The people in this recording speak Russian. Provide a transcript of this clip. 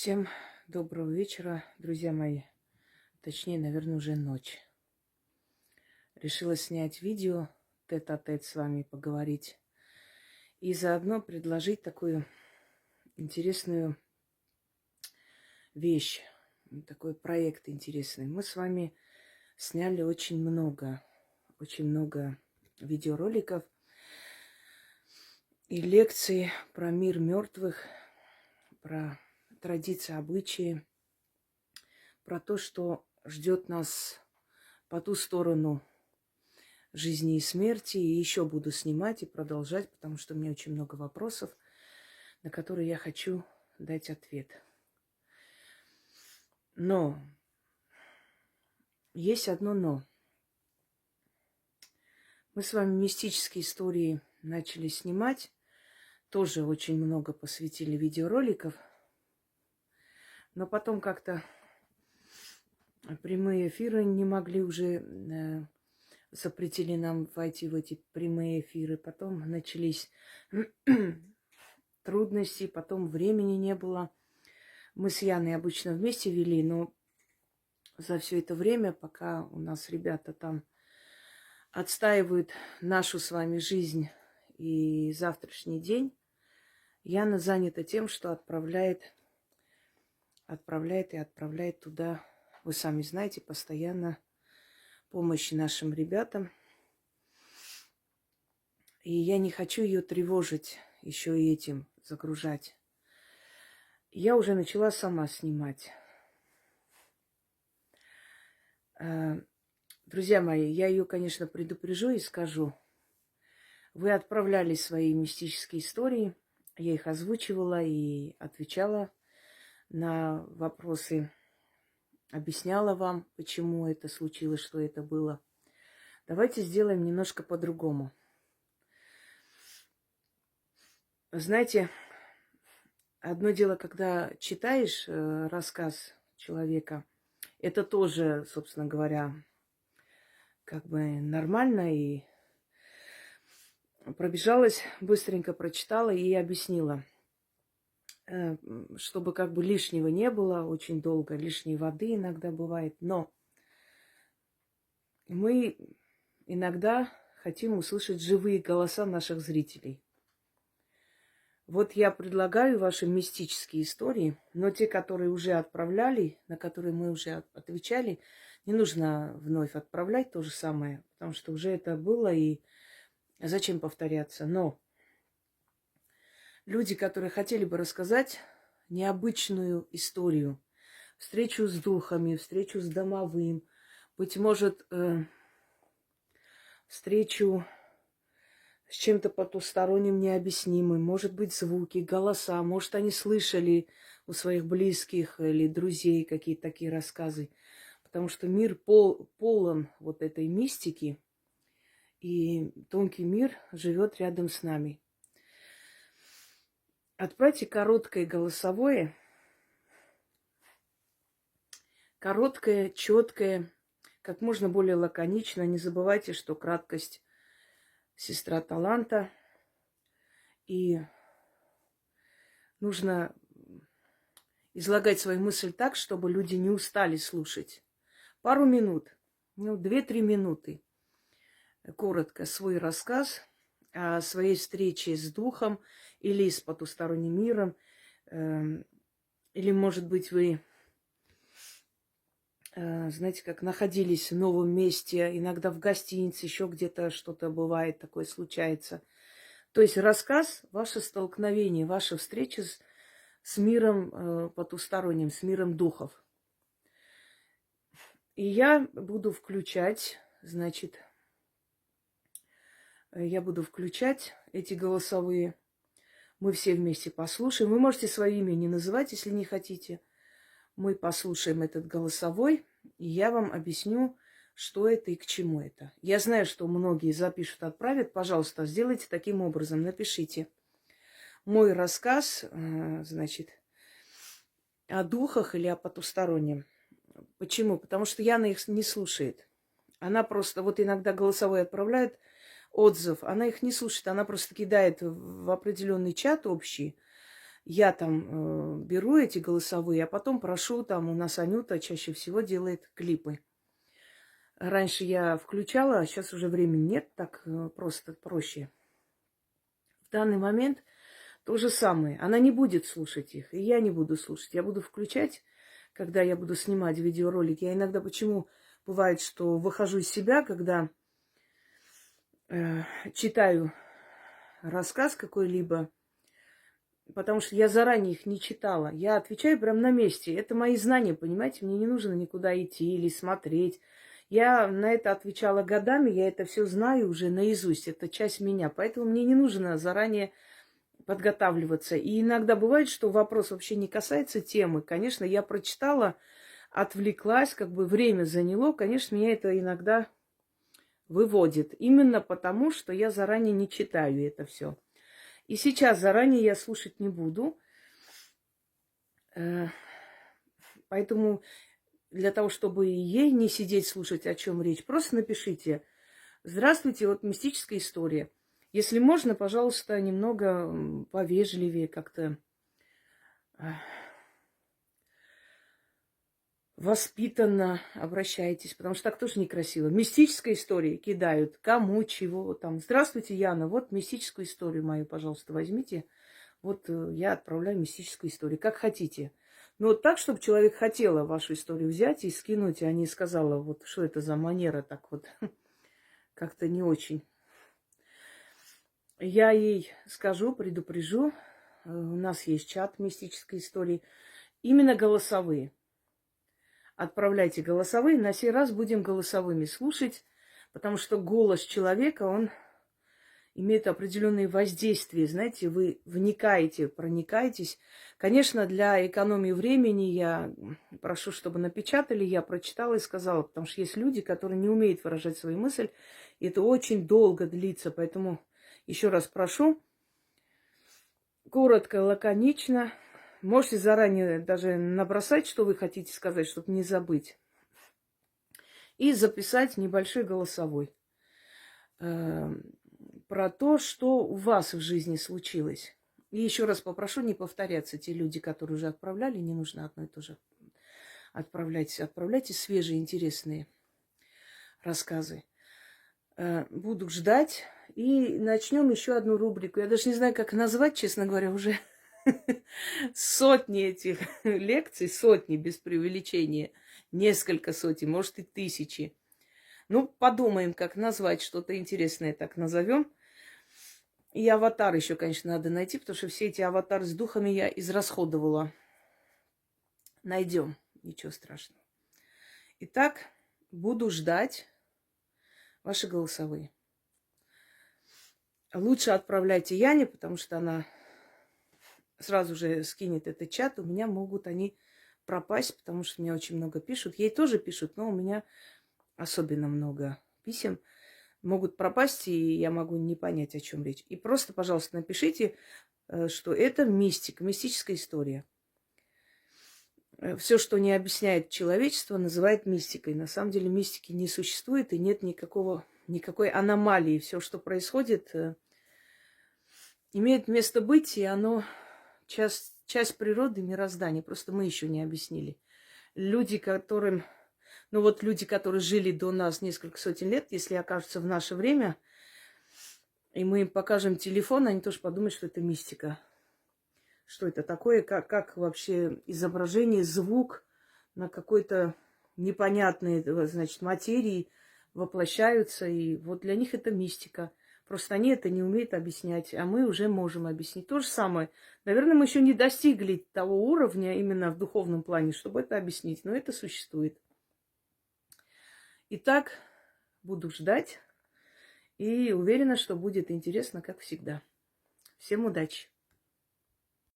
Всем доброго вечера, друзья мои. Точнее, наверное, уже ночь. Решила снять видео, тет-а-тет с вами поговорить. И заодно предложить такую интересную вещь, такой проект интересный. Мы с вами сняли очень много видеороликов и лекций про мир мертвых, про традиции, обычаи, про то, что ждет нас по ту сторону жизни и смерти. И еще буду снимать и продолжать, потому что у меня очень много вопросов, на которые я хочу дать ответ. Но есть одно но. Мы с вами мистические истории начали снимать. Тоже очень много посвятили видеороликов. Но потом как-то прямые эфиры не могли уже, запретили нам войти в эти прямые эфиры. Потом начались трудности, потом времени не было. Мы с Яной обычно вместе вели, но за все это время, пока у нас ребята там отстаивают нашу с вами жизнь и завтрашний день, Яна занята тем, что отправляет туда, вы сами знаете, постоянно помощь нашим ребятам. И я не хочу ее тревожить, еще и этим загружать. Я уже начала сама снимать. Друзья мои, я ее, конечно, предупрежу и скажу. Вы отправляли свои мистические истории, я их озвучивала и отвечала на вопросы, объясняла вам, почему это случилось, что это было. Давайте сделаем немножко по-другому. Знаете, одно дело, когда читаешь рассказ человека, это тоже, собственно говоря, как бы нормально, и пробежалась, быстренько прочитала и объяснила, чтобы как бы лишнего не было, очень долго, лишней воды иногда бывает, но мы иногда хотим услышать живые голоса наших зрителей. Вот я предлагаю ваши мистические истории, но те, которые уже отправляли, на которые мы уже отвечали, не нужно вновь отправлять то же самое, потому что уже это было, и зачем повторяться. Но люди, которые хотели бы рассказать необычную историю, встречу с духами, встречу с домовым, быть может, встречу с чем-то потусторонним, необъяснимым, может быть, звуки, голоса, может, они слышали у своих близких или друзей какие-то такие рассказы. Потому что мир полон вот этой мистики, и тонкий мир живет рядом с нами. Отправьте короткое голосовое, короткое, четкое, как можно более лаконично. Не забывайте, что краткость – сестра таланта. И нужно излагать свою мысль так, чтобы люди не устали слушать. Пару минут, 2-3 минуты. Коротко свой рассказ о своей встрече с духом или с потусторонним миром. Или, может быть, вы, знаете, как находились в новом месте, иногда в гостинице, еще где-то что-то бывает, такое случается. То есть рассказ, ваше столкновение, ваша встреча с миром потусторонним, с миром духов. И я буду включать, значит, эти голосовые. Мы все вместе послушаем. Вы можете свое имя не называть, если не хотите. Мы послушаем этот голосовой, и я вам объясню, что это и к чему это. Я знаю, что многие запишут, отправят. Пожалуйста, сделайте таким образом. Напишите мой рассказ, значит, о духах или о потустороннем. Почему? Потому что Яна их не слушает. Она просто, вот иногда голосовой отправляет отзыв, она их не слушает, она просто кидает в определенный чат общий. Я там беру эти голосовые, а потом прошу, там у нас Анюта чаще всего делает клипы. Раньше я включала, а сейчас уже времени нет, так просто проще. В данный момент то же самое. Она не будет слушать их, и я не буду слушать. Я буду включать, когда я буду снимать видеоролики. Я иногда почему бывает, что выхожу из себя, когда читаю рассказ какой-либо, потому что я заранее их не читала. Я отвечаю прямо на месте. Это мои знания, понимаете? Мне не нужно никуда идти или смотреть. Я на это отвечала годами, я это все знаю уже наизусть. Это часть меня. Поэтому мне не нужно заранее подготавливаться. И иногда бывает, что вопрос вообще не касается темы. Конечно, я прочитала, отвлеклась, как бы время заняло. Конечно, меня это иногда выводит. Именно потому, что я заранее не читаю это все. И сейчас заранее я слушать не буду. Поэтому для того, чтобы ей не сидеть слушать, о чем речь, просто напишите: «Здравствуйте, вот мистическая история». Если можно, пожалуйста, немного повежливее как-то, воспитанно обращайтесь, потому что так тоже некрасиво. Мистическая история кидают, кому чего там. «Здравствуйте, Яна, вот мистическую историю мою, пожалуйста, возьмите». Вот я отправляю мистическую историю, как хотите. Но вот так, чтобы человек хотела вашу историю взять и скинуть, а не сказала, вот что это за манера так вот, как-то не очень. Я ей скажу, предупрежу, у нас есть чат мистической истории, именно голосовые. Отправляйте голосовые, на сей раз будем голосовыми слушать, потому что голос человека, он имеет определенные воздействия, знаете, вы вникаете, проникаетесь. Конечно, для экономии времени я прошу, чтобы напечатали, я прочитала и сказала, потому что есть люди, которые не умеют выражать свою мысль, и это очень долго длится, поэтому еще раз прошу, коротко, лаконично, можете заранее даже набросать, что вы хотите сказать, чтобы не забыть, и записать небольшой голосовой про то, что у вас в жизни случилось. И еще раз попрошу не повторяться. Те люди, которые уже отправляли, не нужно одно и то же отправлять. Отправляйте свежие, интересные рассказы. Буду ждать. И начнем еще одну рубрику. Я даже не знаю, как назвать, честно говоря, уже сотни этих лекций, сотни без преувеличения, несколько сотен, может и тысячи. Ну, подумаем, как назвать, что-то интересное так назовем. И аватар еще, конечно, надо найти, потому что все эти аватары с духами я израсходовала. Найдем, ничего страшного. Итак, буду ждать ваши голосовые. Лучше отправляйте Яне, потому что она сразу же скинет этот чат. У меня могут они пропасть, потому что мне очень много пишут. Ей тоже пишут, но у меня особенно много писем. Могут пропасть, и я могу не понять, о чем речь. И просто, пожалуйста, напишите, что это мистика, мистическая история. Все, что не объясняет человечество, называют мистикой. На самом деле мистики не существует, и нет никакой аномалии. Все, что происходит, имеет место быть, и оно часть природы, мироздания. Просто мы еще не объяснили. Люди, которые жили до нас несколько сотен лет, если окажутся в наше время, и мы им покажем телефон, они тоже подумают, что это мистика. Что это такое, как вообще изображение, звук на какой-то непонятной, значит, материи воплощаются. И вот для них это мистика. Просто они это не умеют объяснять, а мы уже можем объяснить. То же самое. Наверное, мы еще не достигли того уровня именно в духовном плане, чтобы это объяснить. Но это существует. Итак, буду ждать и уверена, что будет интересно, как всегда. Всем удачи!